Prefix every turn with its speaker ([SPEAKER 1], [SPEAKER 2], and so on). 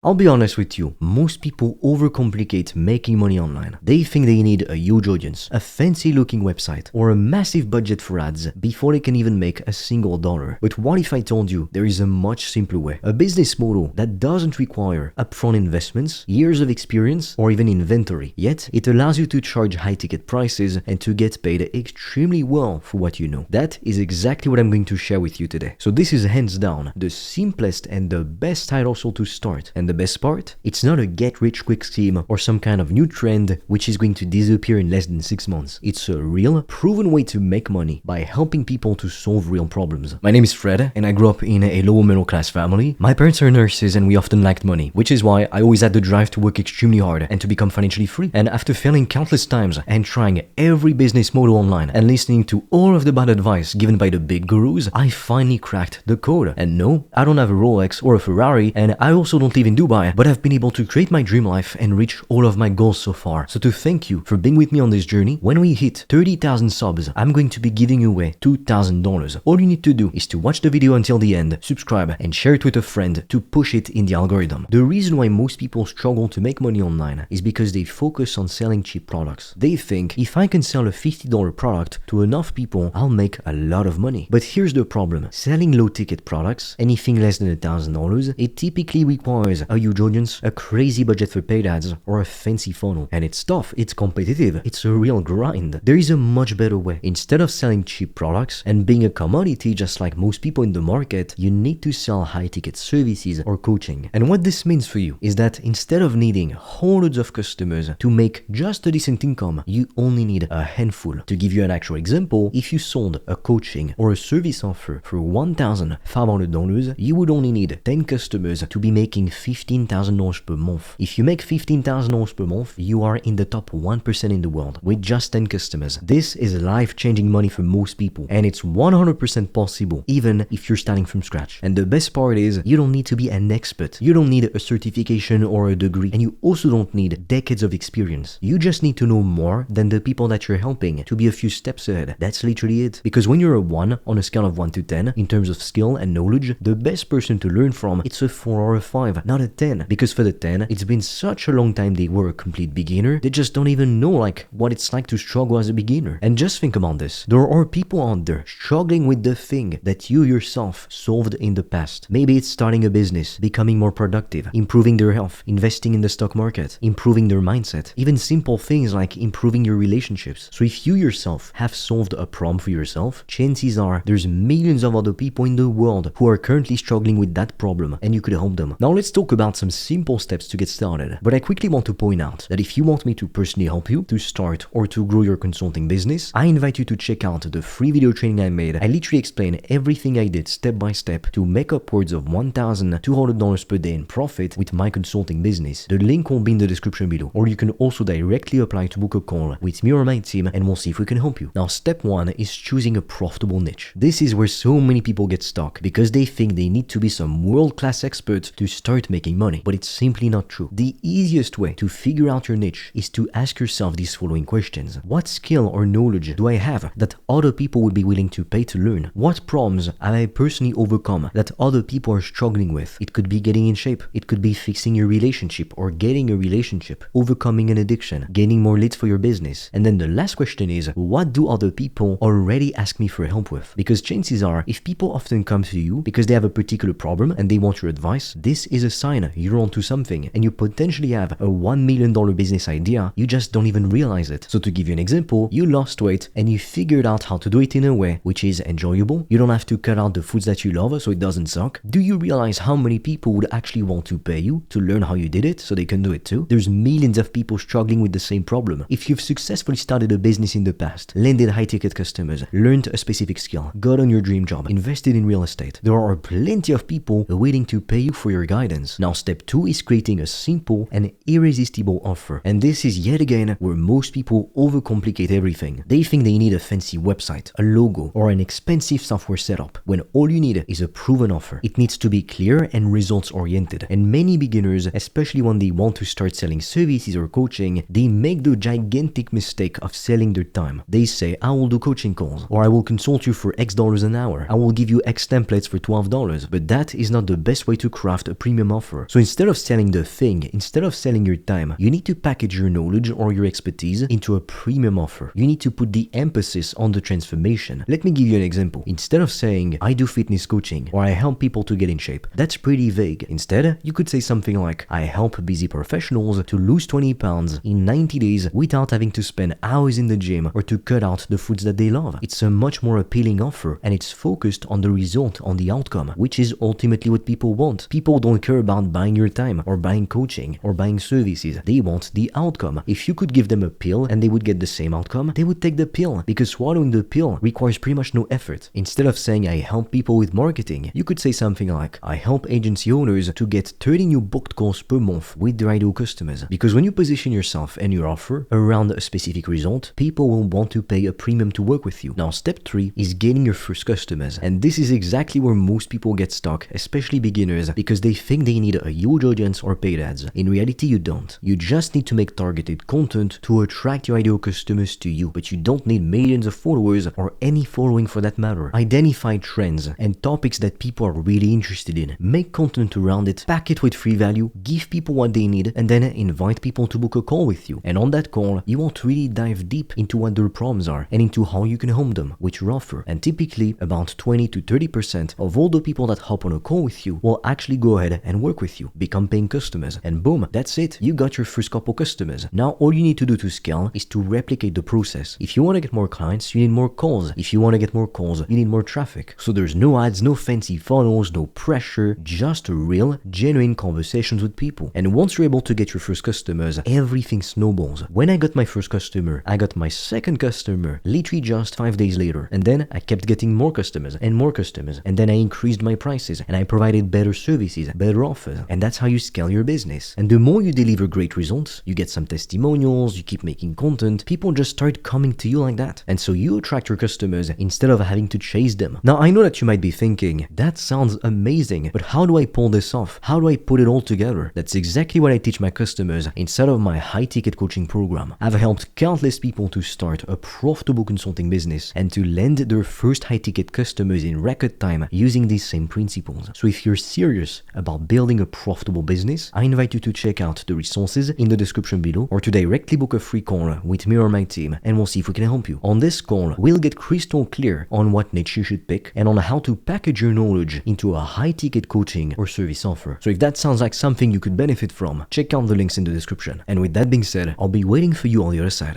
[SPEAKER 1] I'll be honest with you, most people overcomplicate making money online. They think they need a huge audience, a fancy looking website, or a massive budget for ads before they can even make a single dollar. But what if I told you there is a much simpler way? A business model that doesn't require upfront investments, years of experience, or even inventory. Yet, it allows you to charge high ticket prices and to get paid extremely well for what you know. That is exactly what I'm going to share with you today. So this is hands down the simplest and the best side hustle to start. And the best part? It's not a get-rich-quick scheme or some kind of new trend which is going to disappear in less than 6 months. It's a real, proven way to make money by helping people to solve real problems. My name is Fred, and I grew up in a lower middle-class family. My parents are nurses and we often lacked money, which is why I always had the drive to work extremely hard and to become financially free. And after failing countless times and trying every business model online and listening to all of the bad advice given by the big gurus, I finally cracked the code. And no, I don't have a Rolex or a Ferrari, and I also don't live in Dubai, but I've been able to create my dream life and reach all of my goals so far. So to thank you for being with me on this journey, when we hit 30,000 subs, I'm going to be giving away $2,000. All you need to do is to watch the video until the end, subscribe, and share it with a friend to push it in the algorithm. The reason why most people struggle to make money online is because they focus on selling cheap products. They think, if I can sell a $50 product to enough people, I'll make a lot of money. But here's the problem. Selling low ticket products, anything less than $1,000, it typically requires a huge audience, a crazy budget for paid ads, or a fancy funnel. And it's tough, it's competitive, it's a real grind. There is a much better way. Instead of selling cheap products and being a commodity just like most people in the market, you need to sell high ticket services or coaching. And what this means for you is that instead of needing hundreds of customers to make just a decent income, you only need a handful. To give you an actual example, if you sold a coaching or a service offer for $1,500, you would only need 10 customers to be making $15,000 per month. If you make $15,000 per month, you are in the top 1% in the world with just 10 customers. This is life-changing money for most people, and it's 100% possible even if you're starting from scratch. And the best part is, you don't need to be an expert. You don't need a certification or a degree, and you also don't need decades of experience. You just need to know more than the people that you're helping to be a few steps ahead. That's literally it. Because when you're a 1 on a scale of 1 to 10 in terms of skill and knowledge, the best person to learn from, it's a 4 or a 5, not a 10. Because for the 10, it's been such a long time they were a complete beginner, they just don't even know what it's like to struggle as a beginner. And just think about this. There are people out there struggling with the thing that you yourself solved in the past. Maybe it's starting a business, becoming more productive, improving their health, investing in the stock market, improving their mindset, even simple things like improving your relationships. So if you yourself have solved a problem for yourself, chances are there's millions of other people in the world who are currently struggling with that problem, and you could help them. Now let's talk about some simple steps to get started. But I quickly want to point out that if you want me to personally help you to start or to grow your consulting business, I invite you to check out the free video training I made. I literally explain everything I did step by step to make upwards of $1,200 per day in profit with my consulting business. The link will be in the description below, or you can also directly apply to book a call with me or my team, and we'll see if we can help you. Now, step 1 is choosing a profitable niche. This is where so many people get stuck because they think they need to be some world-class expert to start making money, but it's simply not true. The easiest way to figure out your niche is to ask yourself these following questions. What skill or knowledge do I have that other people would be willing to pay to learn? What problems have I personally overcome that other people are struggling with? It could be getting in shape. It could be fixing your relationship or getting a relationship, overcoming an addiction, gaining more leads for your business. And then the last question is, what do other people already ask me for help with? Because chances are, if people often come to you because they have a particular problem and they want your advice, this is a sign you're onto something and you potentially have a $1 million business idea, you just don't even realize it. So to give you an example, you lost weight and you figured out how to do it in a way which is enjoyable. You don't have to cut out the foods that you love so it doesn't suck. Do you realize how many people would actually want to pay you to learn how you did it so they can do it too? There's millions of people struggling with the same problem. If you've successfully started a business in the past, landed high ticket customers, learned a specific skill, got on your dream job, invested in real estate, there are plenty of people waiting to pay you for your guidance. Now step 2 is creating a simple and irresistible offer. And this is yet again where most people overcomplicate everything. They think they need a fancy website, a logo, or an expensive software setup, when all you need is a proven offer. It needs to be clear and results oriented. And many beginners, especially when they want to start selling services or coaching, they make the gigantic mistake of selling their time. They say, I will do coaching calls, or I will consult you for X dollars an hour. I will give you X templates for $12. But that is not the best way to craft a premium offer. offer. So instead of selling the thing, instead of selling your time, you need to package your knowledge or your expertise into a premium offer. You need to put the emphasis on the transformation. Let me give you an example. Instead of saying, I do fitness coaching or I help people to get in shape, that's pretty vague. Instead, you could say something like, I help busy professionals to lose 20 pounds in 90 days without having to spend hours in the gym or to cut out the foods that they love. It's a much more appealing offer and it's focused on the result, on the outcome, which is ultimately what people want. People don't care about buying your time or buying coaching or buying services. They want the outcome. If you could give them a pill and they would get the same outcome, they would take the pill because swallowing the pill requires pretty much no effort. Instead of saying I help people with marketing, you could say something like I help agency owners to get 30 new booked calls per month with their ideal customers. Because when you position yourself and your offer around a specific result, people will want to pay a premium to work with you. Now step 3 is gaining your first customers, and this is exactly where most people get stuck, especially beginners, because they think they need a huge audience or paid ads. In reality, you don't. You just need to make targeted content to attract your ideal customers to you, but you don't need millions of followers or any following for that matter. Identify trends and topics that people are really interested in. Make content around it, pack it with free value, give people what they need, and then invite people to book a call with you. And on that call, you want to really dive deep into what their problems are and into how you can help them with your offer. And typically, about 20 to 30% of all the people that hop on a call with you will actually go ahead and work with you, become paying customers, and boom, that's it. You got your first couple customers. Now all you need to do to scale is to replicate the process. If you want to get more clients, you need more calls. If you want to get more calls, you need more traffic. So there's no ads, no fancy funnels, no pressure, just real, genuine conversations with people. And once you're able to get your first customers, everything snowballs. When I got my first customer, I got my second customer literally just 5 days later. And then I kept getting more customers and more customers. And then I increased my prices and I provided better services, better offers. And that's how you scale your business. And the more you deliver great results, you get some testimonials, you keep making content, people just start coming to you like that. And so you attract your customers instead of having to chase them. Now I know that you might be thinking, that sounds amazing, but how do I pull this off? How do I put it all together? That's exactly what I teach my customers inside of my high ticket coaching program. I've helped countless people to start a profitable consulting business and to land their first high ticket customers in record time using these same principles. So if you're serious about building a profitable business, I invite you to check out the resources in the description below or to directly book a free call with me or my team and we'll see if we can help you. On this call, we'll get crystal clear on what niche you should pick and on how to package your knowledge into a high ticket coaching or service offer. So if that sounds like something you could benefit from, check out the links in the description. And with that being said, I'll be waiting for you on the other side.